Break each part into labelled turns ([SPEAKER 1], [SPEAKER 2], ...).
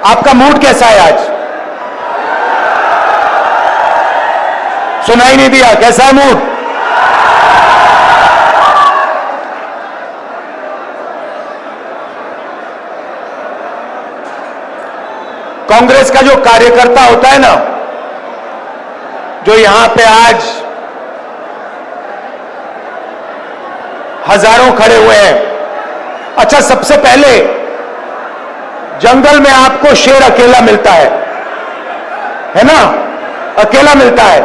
[SPEAKER 1] आपका मूड कैसा है आज? सुनाई नहीं दिया, कैसा है मूड? कांग्रेस का जो कार्यकर्ता होता है ना, जो यहां पे आज हजारों खड़े हुए हैं। अच्छा, सबसे पहले जंगल में आपको शेर अकेला मिलता है ना? अकेला मिलता है।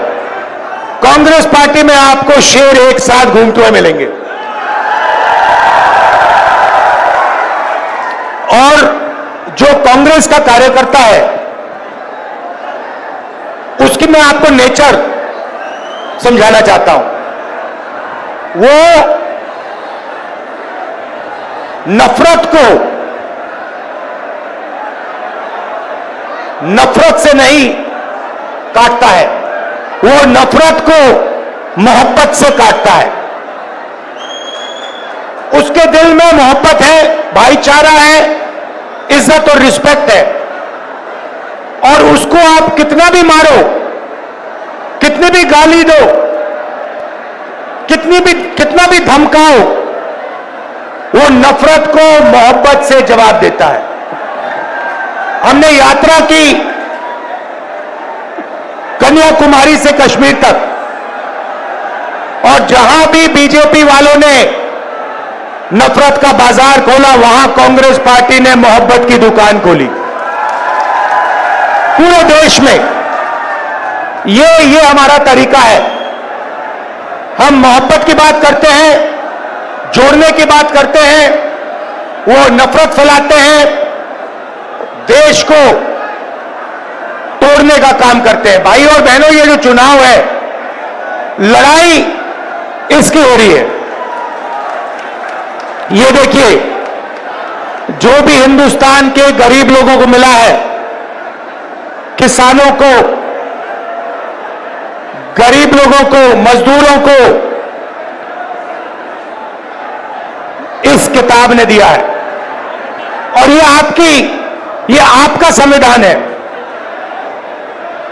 [SPEAKER 1] कांग्रेस पार्टी में आपको शेर एक साथ घूमते हुए मिलेंगे। और जो कांग्रेस का कार्यकर्ता है, उसकी मैं आपको नेचर समझाना चाहता हूं। वो नफरत से नहीं काटता है, वो नफरत को मोहब्बत से काटता है। उसके दिल में मोहब्बत है, भाईचारा है, इज्जत और रिस्पेक्ट है। और उसको आप कितना भी मारो, कितनी भी गाली दो, कितना भी धमकाओ, वो नफरत को मोहब्बत से जवाब देता है। हमने यात्रा की कन्याकुमारी से कश्मीर तक, और जहां भी बीजेपी वालों ने नफरत का बाजार खोला, वहां कांग्रेस पार्टी ने मोहब्बत की दुकान खोली। पूरे देश में ये हमारा तरीका है। हम मोहब्बत की बात करते हैं, जोड़ने की बात करते हैं, वो नफरत फैलाते हैं, देश को तोड़ने का काम करते हैं। भाई और बहनों, ये जो चुनाव है, लड़ाई इसकी हो रही है। ये देखिए, जो भी हिंदुस्तान के गरीब लोगों को मिला है, किसानों को, गरीब लोगों को, मजदूरों को इस किताब ने दिया है। और ये आपका संविधान है,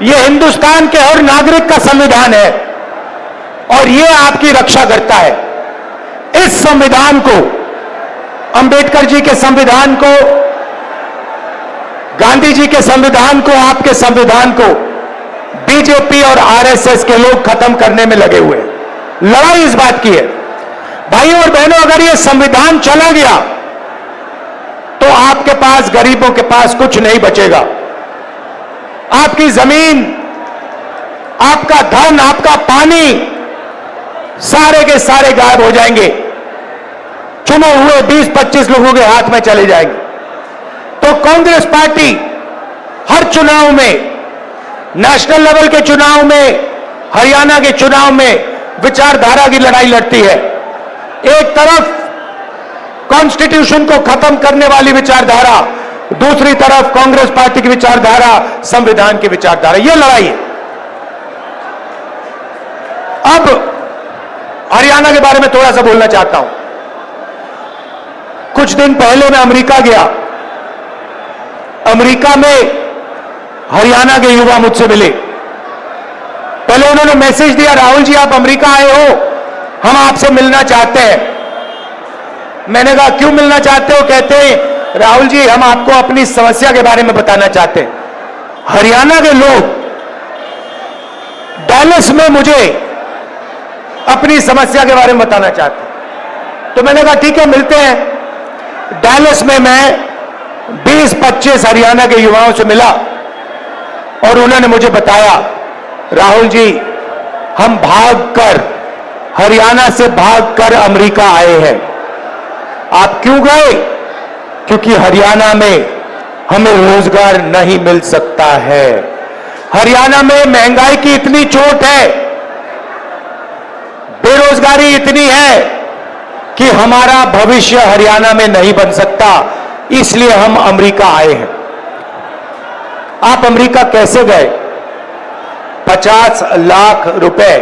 [SPEAKER 1] ये हिंदुस्तान के हर नागरिक का संविधान है, और ये आपकी रक्षा करता है। इस संविधान को, अंबेडकर जी के संविधान को, गांधी जी के संविधान को, आपके संविधान को बीजेपी और आरएसएस के लोग खत्म करने में लगे हुए हैं। लड़ाई इस बात की है। भाइयों और बहनों, अगर ये संविधान चला गया तो आपके पास, गरीबों के पास कुछ नहीं बचेगा। आपकी जमीन, आपका धन, आपका पानी, सारे के सारे गायब हो जाएंगे, चुने हुए 20-25 लोगों के हाथ में चले जाएंगे। तो कांग्रेस पार्टी हर चुनाव में, नेशनल लेवल के चुनाव में, हरियाणा के चुनाव में विचारधारा की लड़ाई लड़ती है। एक तरफ कॉन्स्टिट्यूशन को खत्म करने वाली विचारधारा, दूसरी तरफ कांग्रेस पार्टी की विचारधारा, संविधान की विचारधारा, यह लड़ाई है। अब हरियाणा के बारे में थोड़ा सा बोलना चाहता हूं। कुछ दिन पहले मैं अमेरिका गया। अमेरिका में हरियाणा के युवा मुझसे मिले। पहले उन्होंने मैसेज दिया, राहुल जी आप अमेरिका आए हो, हम आपसे मिलना चाहते हैं। मैंने कहा क्यों मिलना चाहते हो? कहते हैं राहुल जी हम आपको अपनी समस्या के बारे में बताना चाहते हैं। हरियाणा के लोग डैलस में मुझे अपनी समस्या के बारे में बताना चाहते हैं। तो मैंने कहा ठीक है, मिलते हैं। डैलस में मैं 20-25 हरियाणा के युवाओं से मिला और उन्होंने मुझे बताया, राहुल जी हम भागकर, हरियाणा से भागकर अमेरिका आए हैं। आप क्यों गए? क्योंकि हरियाणा में हमें रोजगार नहीं मिल सकता है। हरियाणा में महंगाई की इतनी चोट है, बेरोजगारी इतनी है कि हमारा भविष्य हरियाणा में नहीं बन सकता, इसलिए हम अमेरिका आए हैं। आप अमेरिका कैसे गए? 50 लाख रुपए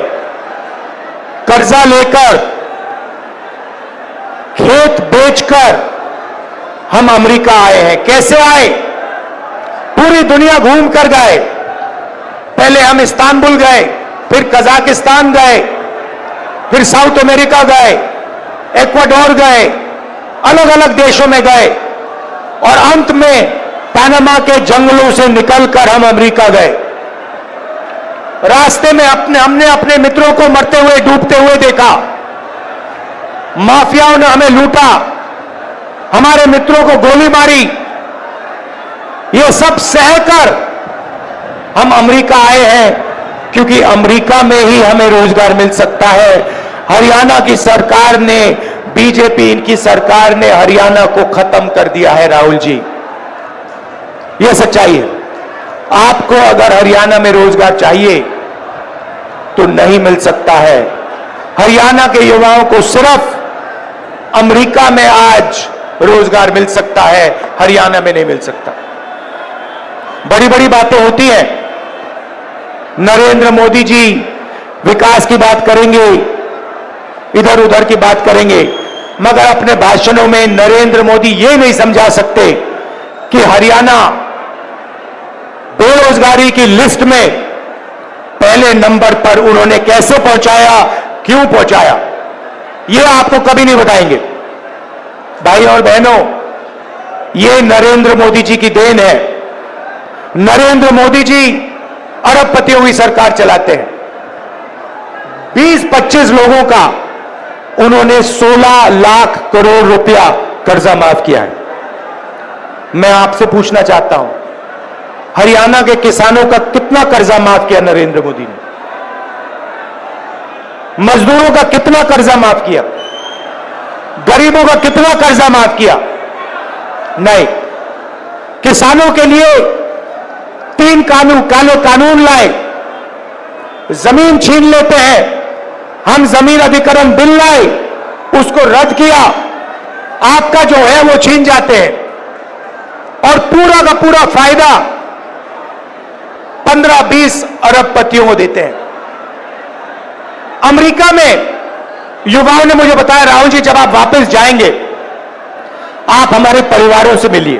[SPEAKER 1] कर्जा लेकर, खेत बेचकर हम अमेरिका आए हैं। कैसे आए? पूरी दुनिया घूम कर गए। पहले हम इस्तांबुल गए, फिर कजाकिस्तान गए, फिर साउथ अमेरिका गए, इक्वाडोर गए, अलग अलग देशों में गए और अंत में पनामा के जंगलों से निकलकर हम अमेरिका गए। रास्ते में हमने अपने मित्रों को मरते हुए, डूबते हुए देखा। माफियाओं ने हमें लूटा, हमारे मित्रों को गोली मारी। ये सब सहकर हम अमेरिका आए हैं, क्योंकि अमेरिका में ही हमें रोजगार मिल सकता है। हरियाणा की सरकार ने, बीजेपी इनकी सरकार ने हरियाणा को खत्म कर दिया है राहुल जी, यह सच्चाई है। आपको अगर हरियाणा में रोजगार चाहिए तो नहीं मिल सकता है। हरियाणा के युवाओं को सिर्फ अमेरिका में आज रोजगार मिल सकता है, हरियाणा में नहीं मिल सकता। बड़ी बड़ी बातें होती हैं, नरेंद्र मोदी जी विकास की बात करेंगे, इधर उधर की बात करेंगे, मगर अपने भाषणों में नरेंद्र मोदी ये नहीं समझा सकते कि हरियाणा बेरोजगारी की लिस्ट में पहले नंबर पर उन्होंने कैसे पहुंचाया, क्यों पहुंचाया, ये आपको कभी नहीं बताएंगे। भाई और बहनों, ये नरेंद्र मोदी जी की देन है। नरेंद्र मोदी जी अरबपतियों की सरकार चलाते हैं। 20-25 लोगों का उन्होंने 16 लाख करोड़ रुपया कर्जा माफ किया है। मैं आपसे पूछना चाहता हूं, हरियाणा के किसानों का कितना कर्जा माफ किया नरेंद्र मोदी ने? मजदूरों का कितना कर्जा माफ किया? गरीबों का कितना कर्जा माफ किया? नहीं। किसानों के लिए 3 काले कानून लाए, जमीन छीन लेते हैं, हम जमीन अधिग्रहण बिल लाए, उसको रद्द किया, आपका जो है वो छीन जाते हैं और पूरा का पूरा फायदा 15-20 अरबपतियों को देते हैं। अमेरिका में युवाओं ने मुझे बताया, राहुल जी जब आप वापस जाएंगे आप हमारे परिवारों से मिलिए,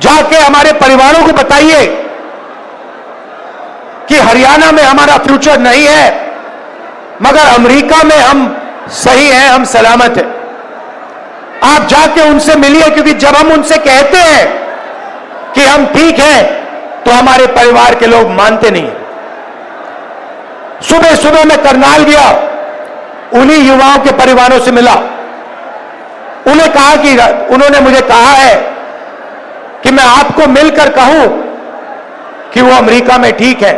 [SPEAKER 1] जाके हमारे परिवारों को बताइए कि हरियाणा में हमारा फ्यूचर नहीं है, मगर अमेरिका में हम सही हैं, हम सलामत हैं। आप जाके उनसे मिलिए, क्योंकि जब हम उनसे कहते हैं कि हम ठीक हैं तो हमारे परिवार के लोग मानते नहीं। सुबह सुबह मैं करनाल गया, उन्हीं युवाओं के परिवारों से मिला। उन्हें कहा कि उन्होंने मुझे कहा है कि मैं आपको मिलकर कहूं कि वो अमेरिका में ठीक है।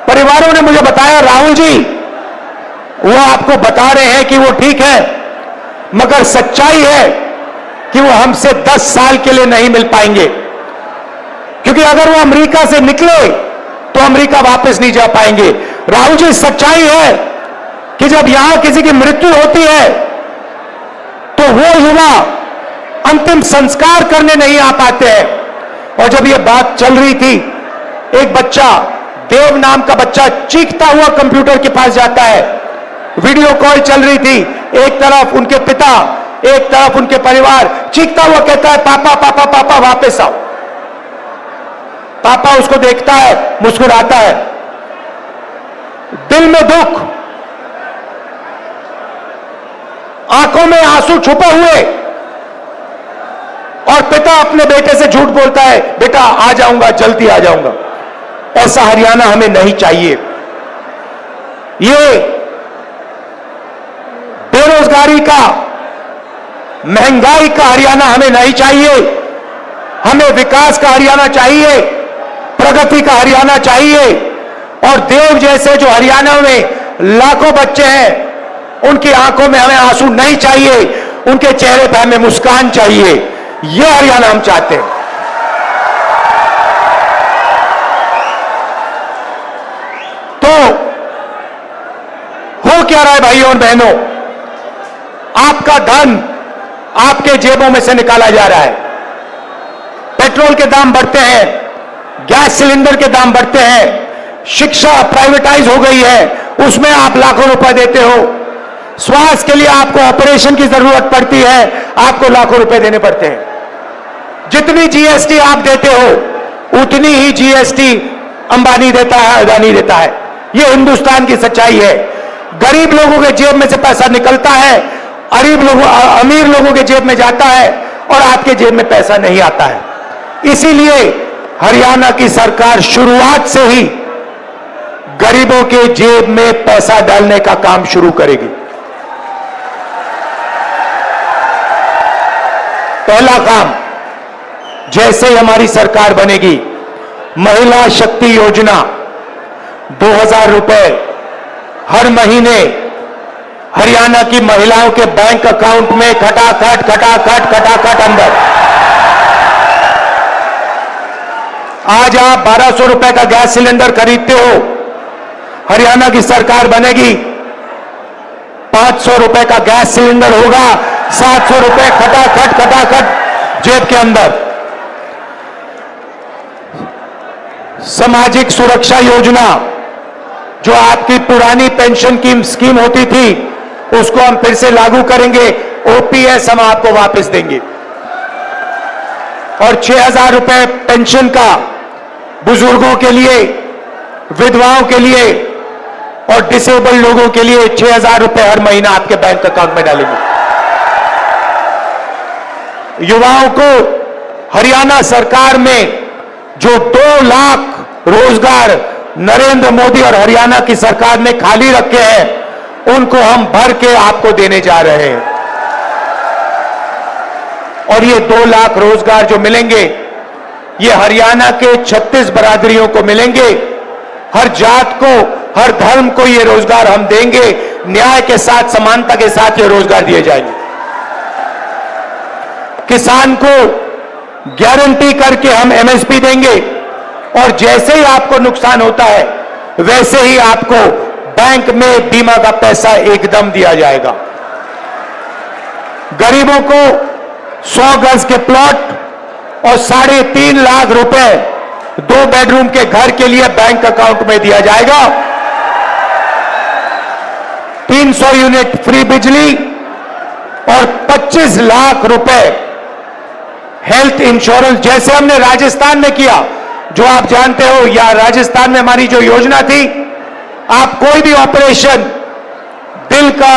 [SPEAKER 1] परिवारों ने मुझे बताया, राहुल जी वो आपको बता रहे हैं कि वो ठीक है, मगर सच्चाई है कि वो हमसे 10 साल के लिए नहीं मिल पाएंगे, क्योंकि अगर वो अमेरिका से निकले तो अमेरिका वापस नहीं जा पाएंगे। राहुल जी सच्चाई है कि जब यहां किसी की मृत्यु होती है तो वो युवा अंतिम संस्कार करने नहीं आ पाते हैं। और जब ये बात चल रही थी, एक बच्चा, देव नाम का बच्चा, चीखता हुआ कंप्यूटर के पास जाता है, वीडियो कॉल चल रही थी, एक तरफ उनके पिता, एक तरफ उनके परिवार, चीखता हुआ कहता है, पापा पापा पापा वापस आओ। पापा उसको देखता है, मुस्कुराता है, दिल में दुख, आंखों में आंसू छुपे हुए, और पिता अपने बेटे से झूठ बोलता है, बेटा आ जाऊंगा, जल्दी आ जाऊंगा। ऐसा हरियाणा हमें नहीं चाहिए। ये बेरोजगारी का, महंगाई का हरियाणा हमें नहीं चाहिए। हमें विकास का हरियाणा चाहिए, प्रगति का हरियाणा चाहिए। और देव जैसे जो हरियाणा में लाखों बच्चे हैं, उनकी आंखों में हमें आंसू नहीं चाहिए, उनके चेहरे पर हमें मुस्कान चाहिए। यह हरियाणा हम चाहते हैं। तो हो क्या रहा है भाइयों और बहनों? आपका धन आपके जेबों में से निकाला जा रहा है। पेट्रोल के दाम बढ़ते हैं, गैस सिलेंडर के दाम बढ़ते हैं, शिक्षा प्राइवेटाइज हो गई है, उसमें आप लाखों रुपए देते हो। स्वास्थ्य के लिए आपको ऑपरेशन की जरूरत पड़ती है, आपको लाखों रुपए देने पड़ते हैं। जितनी जीएसटी आप देते हो उतनी ही जीएसटी अंबानी देता है, अदानी देता है। यह हिंदुस्तान की सच्चाई है। गरीब लोगों के जेब में से पैसा निकलता है, अमीर लोगों के जेब में जाता है और आपके जेब में पैसा नहीं आता है। इसीलिए हरियाणा की सरकार शुरुआत से ही गरीबों के जेब में पैसा डालने का काम शुरू करेगी। पहला काम, जैसे ही हमारी सरकार बनेगी, महिला शक्ति योजना 2000 रुपए हर महीने हरियाणा की महिलाओं के बैंक अकाउंट में खटाखट अंदर। आज आप 1200 रुपए का गैस सिलेंडर खरीदते हो, हरियाणा की सरकार बनेगी 500 रुपए का गैस सिलेंडर होगा, 700 रुपए खटाखट जेब के अंदर। सामाजिक सुरक्षा योजना, जो आपकी पुरानी पेंशन की स्कीम होती थी, उसको हम फिर से लागू करेंगे। ओपीएस हम आपको वापस देंगे और 6000 रुपए पेंशन का बुजुर्गों के लिए, विधवाओं के लिए और डिसेबल्ड लोगों के लिए 6000 रुपए हर महीना आपके बैंक अकाउंट में डालेंगे। युवाओं को हरियाणा सरकार में जो 2 लाख रोजगार नरेंद्र मोदी और हरियाणा की सरकार ने खाली रखे हैं, उनको हम भर के आपको देने जा रहे हैं। और ये 2 लाख रोजगार जो मिलेंगे, ये हरियाणा के 36 बरादरियों को मिलेंगे। हर जात को, हर धर्म को ये रोजगार हम देंगे। न्याय के साथ, समानता के साथ ये रोजगार दिए जाएंगे। किसान को गारंटी करके हम एमएसपी देंगे और जैसे ही आपको नुकसान होता है, वैसे ही आपको बैंक में बीमा का पैसा एकदम दिया जाएगा। गरीबों को 100 गज के प्लॉट और 3.5 लाख रुपए 2 बेडरूम के घर के लिए बैंक अकाउंट में दिया जाएगा। 300 यूनिट फ्री बिजली और 25 लाख रुपए हेल्थ इंश्योरेंस, जैसे हमने राजस्थान में किया, जो आप जानते हो। या राजस्थान में हमारी जो योजना थी, आप कोई भी ऑपरेशन, दिल का,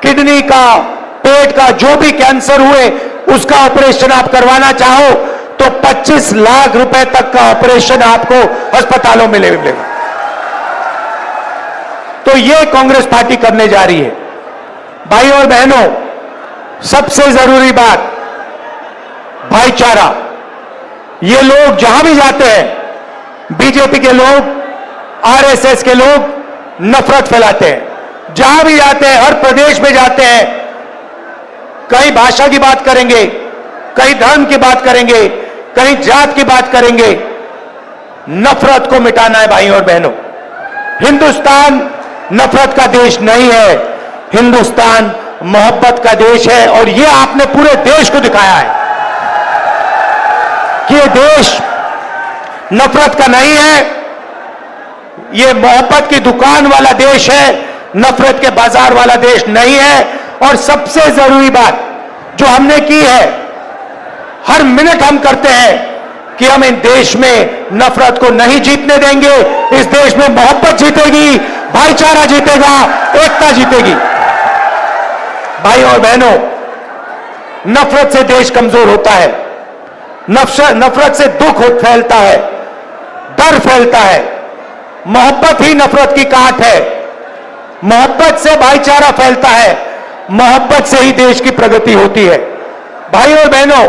[SPEAKER 1] किडनी का, पेट का, जो भी कैंसर हुए, उसका ऑपरेशन आप करवाना चाहो तो 25 लाख रुपए तक का ऑपरेशन आपको अस्पतालों में मिलेगा। तो ये कांग्रेस पार्टी करने जा रही है। भाई और बहनों, सबसे जरूरी बात, भाईचारा। ये लोग जहां भी जाते हैं, बीजेपी के लोग, आरएसएस के लोग नफरत फैलाते हैं। जहां भी जाते हैं, हर प्रदेश में जाते हैं, कहीं भाषा की बात करेंगे, कहीं धर्म की बात करेंगे, कहीं जात की बात करेंगे। नफरत को मिटाना है भाइयों और बहनों। हिंदुस्तान नफरत का देश नहीं है, हिंदुस्तान मोहब्बत का देश है। और यह आपने पूरे देश को दिखाया है कि यह देश नफरत का नहीं है, यह मोहब्बत की दुकान वाला देश है, नफरत के बाजार वाला देश नहीं है। और सबसे जरूरी बात जो हमने की है, हर मिनट हम करते हैं कि हम इन देश में नफरत को नहीं जीतने देंगे। इस देश में मोहब्बत जीतेगी, भाईचारा जीतेगा, एकता जीतेगी। भाई और बहनों, नफरत से देश कमजोर होता है, नफरत से दुख फैलता है, डर फैलता है। मोहब्बत ही नफरत की काट है, मोहब्बत से भाईचारा फैलता है, मोहब्बत से ही देश की प्रगति होती है। भाई और बहनों,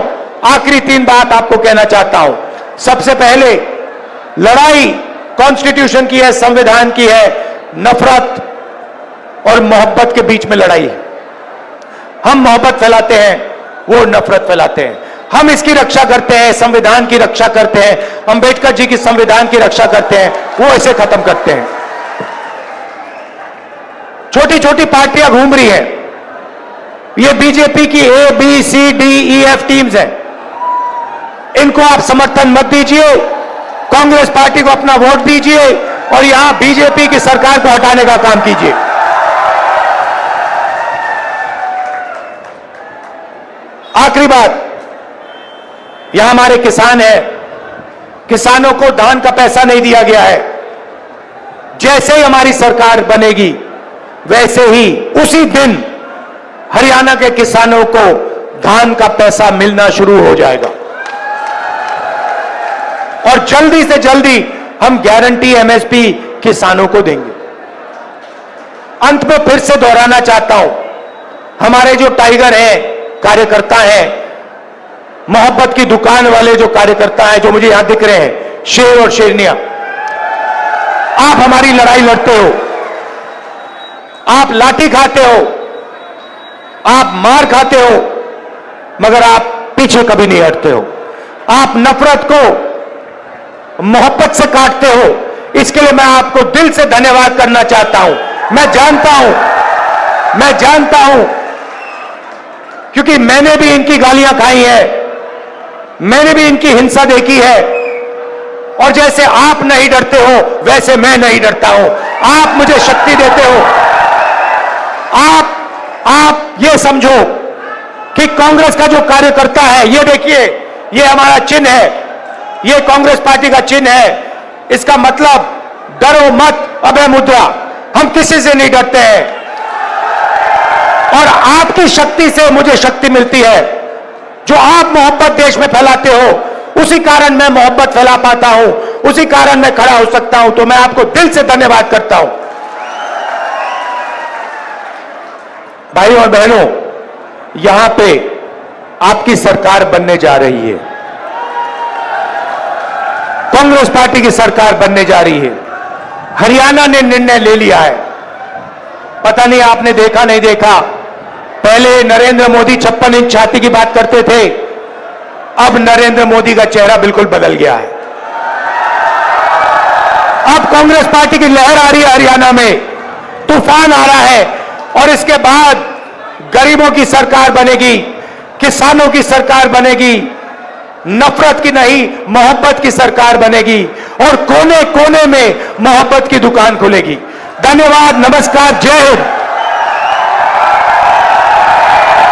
[SPEAKER 1] आखिरी 3 बात आपको कहना चाहता हूं। सबसे पहले, लड़ाई कॉन्स्टिट्यूशन की है, संविधान की है, नफरत और मोहब्बत के बीच में लड़ाई है। हम मोहब्बत फैलाते हैं, वो नफरत फैलाते हैं। हम इसकी रक्षा करते हैं, संविधान की रक्षा करते हैं, अंबेडकर जी की संविधान की रक्षा करते हैं, वो इसे खत्म करते हैं। छोटी छोटी पार्टियां घूम रही हैं, ये बीजेपी की A, B, C, D, E, F teams हैं। इनको आप समर्थन मत दीजिए, कांग्रेस पार्टी को अपना वोट दीजिए और यहां बीजेपी की सरकार को हटाने का काम कीजिए। आखिरी बात, यहां हमारे किसान हैं, किसानों को धान का पैसा नहीं दिया गया है। जैसे ही हमारी सरकार बनेगी वैसे ही उसी दिन हरियाणा के किसानों को धान का पैसा मिलना शुरू हो जाएगा और जल्दी से जल्दी हम गारंटी एमएसपी किसानों को देंगे। अंत में फिर से दोहराना चाहता हूं, हमारे जो टाइगर हैं, कार्यकर्ता हैं, मोहब्बत की दुकान वाले जो कार्यकर्ता हैं, जो मुझे यहां दिख रहे हैं, शेर और शेरनियां, आप हमारी लड़ाई लड़ते हो, आप लाठी खाते हो, आप मार खाते हो, मगर आप पीछे कभी नहीं हटते हो। आप नफरत को मोहब्बत से काटते हो। इसके लिए मैं आपको दिल से धन्यवाद करना चाहता हूं। मैं जानता हूं क्योंकि मैंने भी इनकी गालियां खाई है, मैंने भी इनकी हिंसा देखी है, और जैसे आप नहीं डरते हो वैसे मैं नहीं डरता हूं। आप मुझे शक्ति देते हो। आप ये समझो कि कांग्रेस का जो कार्यकर्ता है, ये देखिए, ये हमारा चिन्ह है, ये कांग्रेस पार्टी का चिन्ह है। इसका मतलब डरो मत, अभय मुद्रा। हम किसी से नहीं डरते हैं और आपकी शक्ति से मुझे शक्ति मिलती है। जो आप मोहब्बत देश में फैलाते हो, उसी कारण मैं मोहब्बत फैला पाता हूं, उसी कारण मैं खड़ा हो सकता हूं। तो मैं आपको दिल से धन्यवाद करता हूं। भाइयों और बहनों, यहां पे आपकी सरकार बनने जा रही है, कांग्रेस पार्टी की सरकार बनने जा रही है। हरियाणा ने निर्णय ले लिया है। पता नहीं आपने देखा नहीं देखा, पहले नरेंद्र मोदी 56 इंच छाती की बात करते थे, अब नरेंद्र मोदी का चेहरा बिल्कुल बदल गया है। अब कांग्रेस पार्टी की लहर आ रही है, हरियाणा में तूफान आ रहा है, और इसके बाद गरीबों की सरकार बनेगी, किसानों की सरकार बनेगी, नफरत की नहीं मोहब्बत की सरकार बनेगी, और कोने कोने में मोहब्बत की दुकान खुलेगी। धन्यवाद, नमस्कार, जय हिंद।